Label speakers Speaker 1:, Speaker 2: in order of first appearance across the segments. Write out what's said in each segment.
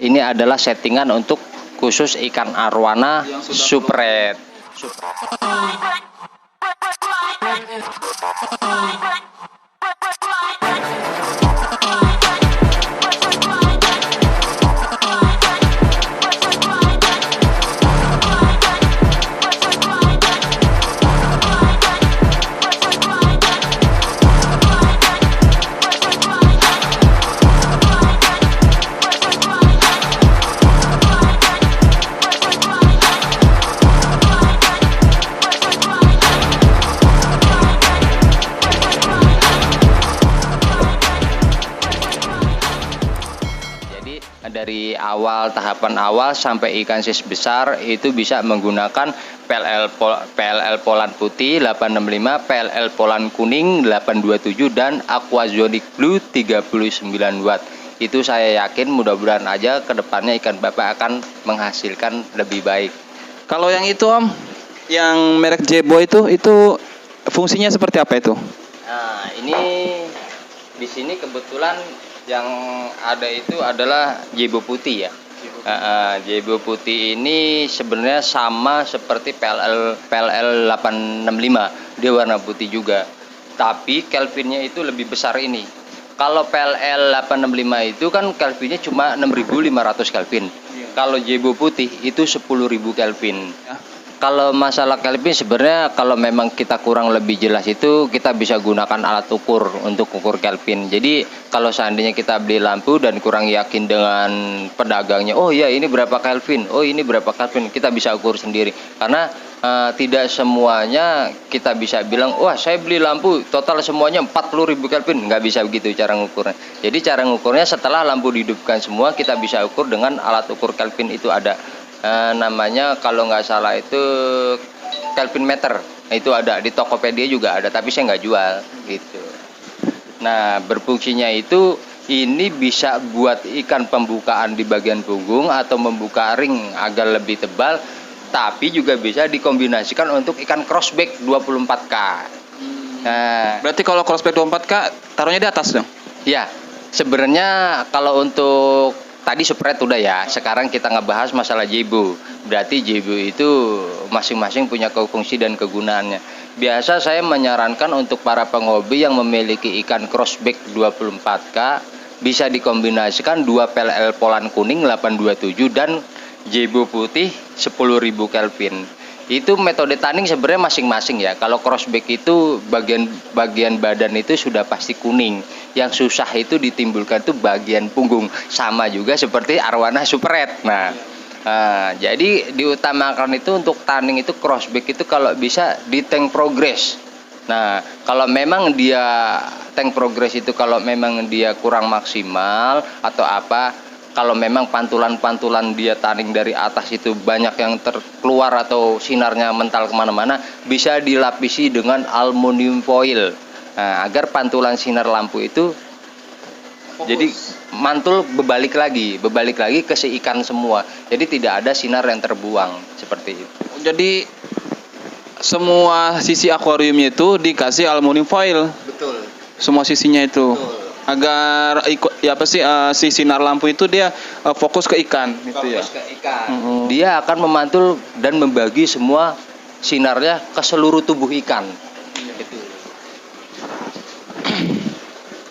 Speaker 1: ini adalah settingan untuk khusus ikan arwana super red. Dari tahapan awal sampai ikan sis besar itu bisa menggunakan PLL Poland putih 865, PLL Poland kuning 827 dan Aquazonic Blue 39 watt. Itu saya yakin mudah-mudahan aja kedepannya ikan Bapak akan menghasilkan lebih baik.
Speaker 2: Kalau yang itu Om, yang merek Jebo itu fungsinya seperti apa itu?
Speaker 1: Nah, ini di sini kebetulan yang ada itu adalah Jebo putih ya. Jebo putih ini sebenarnya sama seperti PLL 865, dia warna putih juga. Tapi Kelvinnya itu lebih besar ini. Kalau PLL 865 itu kan Kelvinnya cuma 6.500 Kelvin. Kalau Jebo putih itu 10.000 Kelvin. Kalau masalah Kelvin sebenarnya kalau memang kita kurang lebih jelas itu kita bisa gunakan alat ukur untuk ukur Kelvin. Jadi kalau seandainya kita beli lampu dan kurang yakin dengan pedagangnya, oh ya ini berapa Kelvin, oh ini berapa Kelvin, kita bisa ukur sendiri. Karena tidak semuanya kita bisa bilang, wah saya beli lampu total semuanya 40.000 Kelvin, nggak bisa begitu cara ngukurnya. Jadi cara ngukurnya setelah lampu dihidupkan semua kita bisa ukur dengan alat ukur Kelvin itu ada. Namanya kalau nggak salah itu Kelvin meter, itu ada di Tokopedia juga ada, tapi saya nggak jual gitu. Nah berfungsinya itu ini bisa buat ikan pembukaan di bagian punggung atau membuka ring agar lebih tebal, tapi juga bisa dikombinasikan untuk ikan crossback 24K. Nah,
Speaker 2: berarti kalau crossback 24K taruhnya di atas dong?
Speaker 1: Ya, sebenarnya kalau untuk tadi spread udah ya, sekarang kita ngebahas masalah Jebo. Berarti Jebo itu masing-masing punya fungsi dan kegunaannya. Biasa saya menyarankan untuk para penghobi yang memiliki ikan crossback 24K bisa dikombinasikan 2 PLL Poland kuning 827 dan Jebo putih 10.000 Kelvin. Itu metode tanning sebenarnya masing-masing ya. Kalau crossback itu bagian badan itu sudah pasti kuning. Yang susah itu ditimbulkan tuh bagian punggung. Sama juga seperti arwana super red. Nah, jadi diutamakan itu untuk tanning itu crossback itu kalau bisa di tank progress. Nah, kalau memang dia tank progress itu kalau memang dia kurang maksimal atau apa, kalau memang pantulan-pantulan dia tanning dari atas itu banyak yang terkeluar atau sinarnya mental kemana-mana, bisa dilapisi dengan aluminium foil. Nah, agar pantulan sinar lampu itu fokus. Jadi mantul berbalik lagi ke si ikan semua. Jadi tidak ada sinar yang terbuang seperti itu.
Speaker 2: Jadi semua sisi akuariumnya itu dikasih aluminium foil.
Speaker 1: Betul.
Speaker 2: Semua sisinya itu.
Speaker 1: Betul.
Speaker 2: Agar si sinar lampu itu dia fokus ke ikan gitu ya.
Speaker 1: Fokus ke ikan. Dia akan memantul dan membagi semua sinarnya ke seluruh tubuh ikan. Gitu.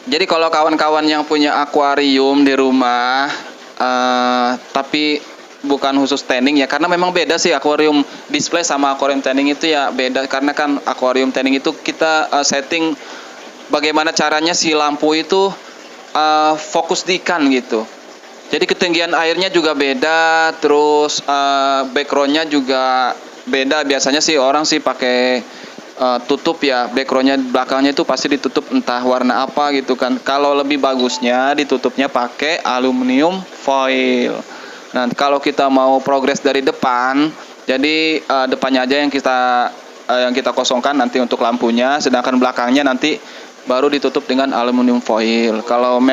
Speaker 2: Jadi kalau kawan-kawan yang punya akuarium di rumah tapi bukan khusus tanning ya, karena memang beda sih akuarium display sama akuarium tanning itu ya beda, karena kan akuarium tanning itu kita setting bagaimana caranya si lampu itu fokus di ikan gitu. Jadi ketinggian airnya juga beda, terus backgroundnya juga beda. Biasanya sih orang sih pakai tutup ya, backgroundnya belakangnya itu pasti ditutup entah warna apa gitu kan. Kalau lebih bagusnya ditutupnya pakai aluminium foil. Nah kalau kita mau progres dari depan, jadi depannya aja yang kita kosongkan nanti untuk lampunya, sedangkan belakangnya nanti baru ditutup dengan aluminium foil. Kalau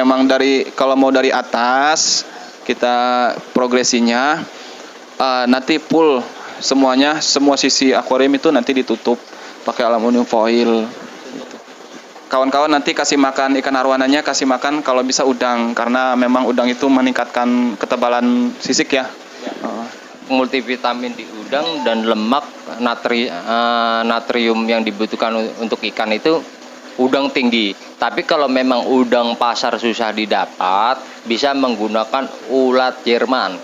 Speaker 2: mau dari atas kita progresinya nanti full semua sisi akuarium itu nanti ditutup pakai aluminium foil. kawan-kawan nanti kasih makan ikan arwananya, kasih makan kalau bisa udang, karena memang udang itu meningkatkan ketebalan sisik ya.
Speaker 1: Multivitamin di udang dan lemak natrium yang dibutuhkan untuk ikan itu udang tinggi. Tapi kalau memang udang pasar susah didapat, bisa menggunakan ulat Jerman.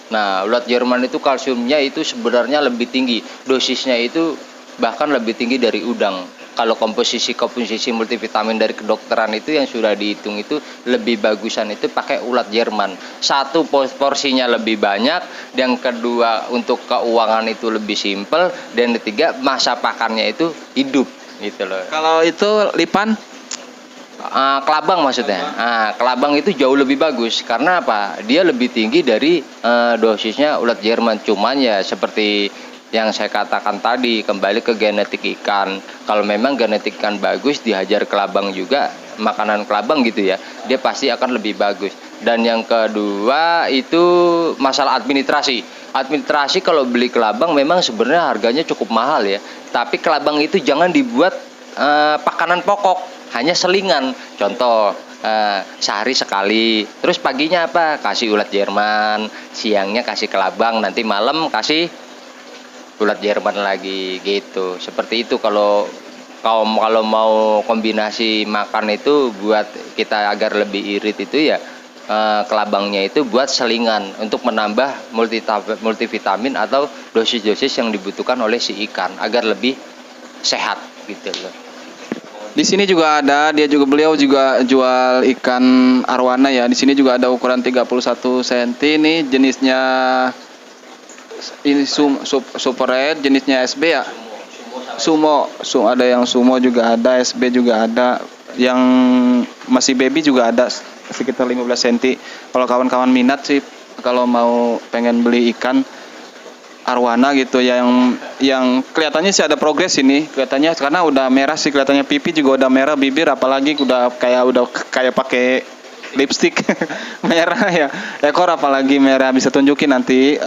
Speaker 1: Nah, ulat Jerman itu kalsiumnya itu sebenarnya lebih tinggi. Dosisnya itu bahkan lebih tinggi dari udang. Kalau komposisi multivitamin dari kedokteran itu yang sudah dihitung itu lebih bagusan itu pakai ulat Jerman. Satu, porsinya lebih banyak, yang kedua untuk keuangan itu lebih simpel, dan ketiga masa pakannya itu hidup gitu loh.
Speaker 2: Kalau itu lipan?
Speaker 1: Kelabang maksudnya. Kelabang itu jauh lebih bagus karena apa? Dia lebih tinggi dari dosisnya ulat Jerman. Cuman ya seperti yang saya katakan tadi, kembali ke genetik ikan. Kalau memang genetik ikan bagus, dihajar kelabang juga, makanan kelabang gitu ya, dia pasti akan lebih bagus. Dan yang kedua itu masalah administrasi. Administrasi kalau beli kelabang memang sebenarnya harganya cukup mahal ya. Tapi kelabang itu jangan dibuat pakanan pokok, hanya selingan. Contoh, sehari sekali, terus paginya apa? Kasih ulat Jerman, siangnya kasih kelabang, nanti malam kasih ulat Jerman lagi gitu. Seperti itu kalau mau kombinasi makan itu buat kita agar lebih irit itu ya, kelabangnya itu buat selingan untuk menambah multivitamin atau dosis-dosis yang dibutuhkan oleh si ikan agar lebih sehat gitu loh.
Speaker 2: Di sini juga ada, beliau juga jual ikan arwana ya. Di sini juga ada ukuran 31 cm nih, jenisnya ini super red, jenisnya SB ya. Sumo, ada yang sumo juga ada, SB juga ada, yang masih baby juga ada sekitar 15 cm. Kalau kawan-kawan minat sih, kalau mau pengen beli ikan arwana gitu yang kelihatannya sih ada progres ini, kelihatannya karena udah merah sih, kelihatannya pipi juga udah merah, bibir apalagi udah kayak pakai lipstick merah ya, ekor apalagi merah. Bisa tunjukin nanti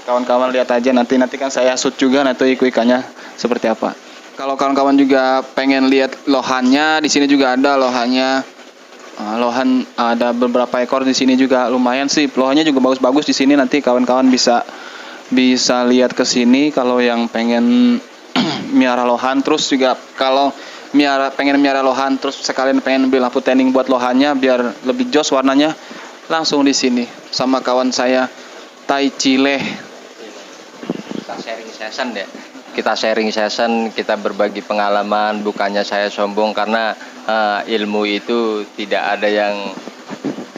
Speaker 2: kawan-kawan lihat aja, nanti kan saya shoot juga nanti ikannya seperti apa. Kalau kawan-kawan juga pengen lihat lohannya, di sini juga ada lohannya. Lohan ada beberapa ekor di sini juga, lumayan sih lohannya juga bagus-bagus di sini. Nanti kawan-kawan bisa lihat ke sini kalau yang pengen miara lohan. Terus juga kalau pengen miara lohan terus sekalian pengen beli lampu tanning buat lohannya biar lebih jos warnanya, langsung di sini sama kawan saya Tai Cileh.
Speaker 1: Kita sharing session, kita berbagi pengalaman. Bukannya saya sombong, karena ilmu itu tidak ada yang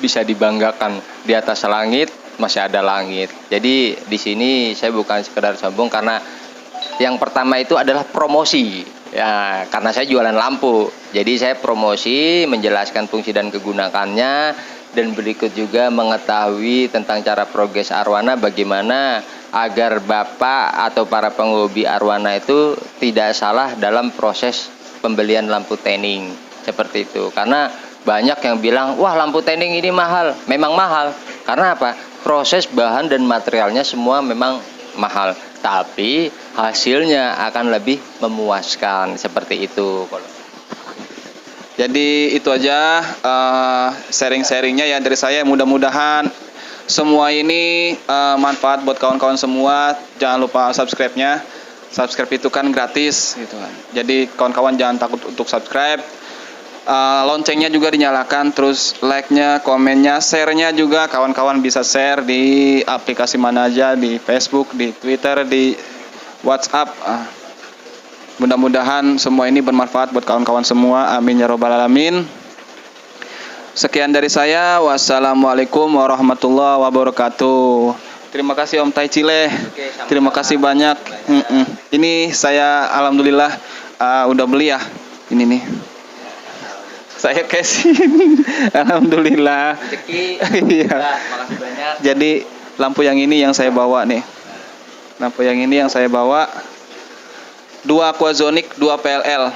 Speaker 1: bisa dibanggakan. Di atas langit masih ada langit. Jadi di sini saya bukan sekedar sombong, karena yang pertama itu adalah promosi. Ya, karena saya jualan lampu. Jadi saya promosi, menjelaskan fungsi dan kegunaannya, dan berikut juga mengetahui tentang cara progres arwana, bagaimana agar Bapak atau para penghobi arwana itu tidak salah dalam proses pembelian lampu tanning. Seperti itu. Karena banyak yang bilang, wah lampu tanning ini mahal. Memang mahal. Karena apa? Proses bahan dan materialnya semua memang mahal, tapi hasilnya akan lebih memuaskan. Seperti itu.
Speaker 2: Jadi itu aja sharing-sharingnya ya dari saya. Mudah-mudahan semua ini manfaat buat kawan-kawan semua. Jangan lupa subscribe-nya. Subscribe itu kan gratis gitu kan. Jadi kawan-kawan jangan takut untuk subscribe. Loncengnya juga dinyalakan, terus like-nya, komennya, share-nya juga kawan-kawan bisa share di aplikasi mana aja, di Facebook, di Twitter, di WhatsApp. Mudah-mudahan semua ini bermanfaat buat kawan-kawan semua. Amin ya robbal alamin. Sekian dari saya. Wassalamualaikum warahmatullahi wabarakatuh. Terima kasih Om Tai Cileh. Terima kasih banyak. Ini saya alhamdulillah udah beli ya. Ini nih. Saya casing. Alhamdulillah. Iya.
Speaker 1: Makasih banyak.
Speaker 2: Jadi lampu yang ini yang saya bawa nih. Lampu yang ini yang saya bawa. 2 Aquazonic, 2 PLL.